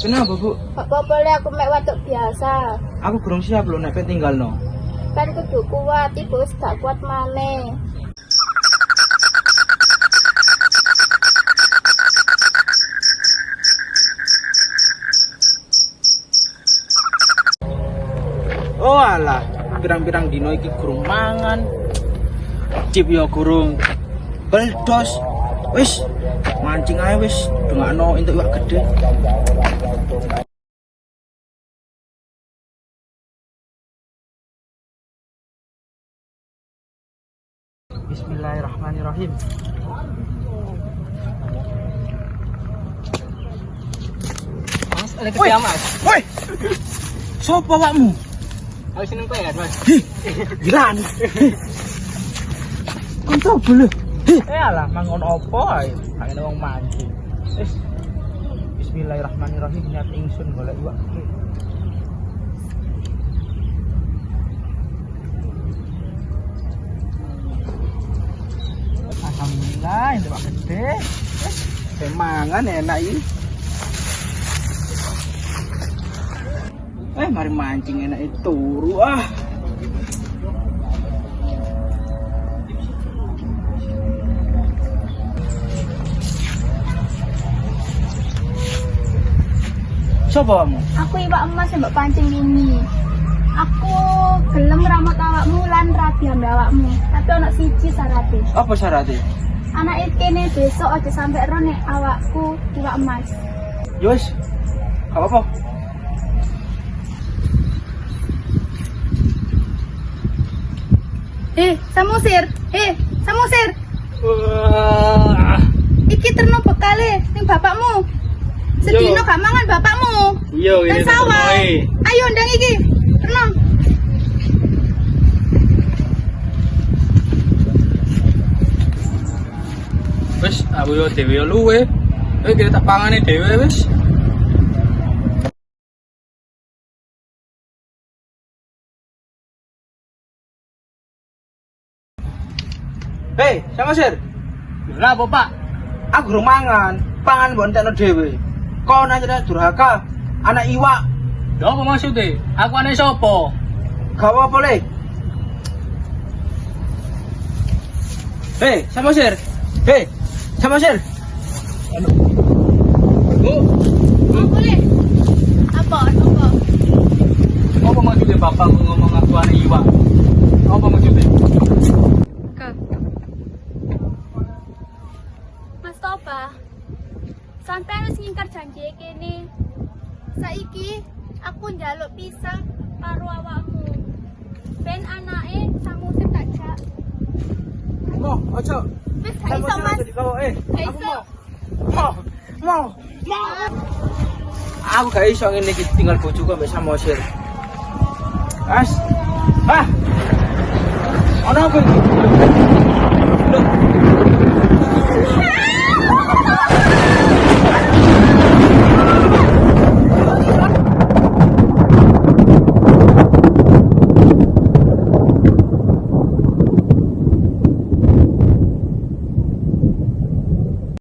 Kenapa, Bu? Apa boleh aku mek watuk biasa. Aku kurang siap lho nek tinggal no. Kan kudu kuat, ibu wis gak kuat maneh. Oh alah, pirang-pirang dino iki gurung mangan. Cip ya gurung beldos. Wis, mancing ae wis, dongakno entuk iwak gede. Bismillahirrahmanirrahim. Mas, ada kerja Mas. Woi. Sopo awakmu? Aku seneng pengen Mas. Gila nih. Kon coba lho. Alah, mangon opo ae? Angin wong mancing. Wis. Bismillahirrahmanirrahim. Niat ingsun golek iwak gede. Alhamdulillah, ini iwak gede. Mangan enak iki. Mari mancing enak itu turu ah. Sopo kamu? Aku iwak emas yang mbok pancing ini. Aku gelem ramut awakmu lan rabi ambe awakmu. Tapi ana siji syaraté. Apa syaratnya? Anak kene besok aja sampe ro nek awakku iwak emas. Yus, gak apa-apa. Samusir. Samusir. Iki terno bekale ning bapakmu. Sedino gak mangan bapakmu. Iya, ini sawah. Ayo ndang iki. Terno. Wis, aku yo dhewe yo luwe. Kita tak pangane dhewe wis. Hei, sama sir. Lah apa, Pak? Aku gurung mangan, pangan mbok entekno dhewe. Kok nanya durhaka, anak iwak. Lha apa maksudnya? Aku aneh sapa? Gak apa-apa le. Hei, sama sir. Hei, sama sir. Bu, Boleh. Apa? Apa? apa maksudnya Bapak ngomong aku aneh iwak? Apa maksudnya? Mas Toba, sampai harus ngingkar janji kene. Saiki aku njaluk pisah karo awakmu. Ben anake Samusir tak jak. Mo, ojo. Wis gak iso Mas. Gak Aku iso. mau. Aku gak iso ngene iki tinggal bojoku ambek Samosir. As. Ah. Ono apa iki? Loh.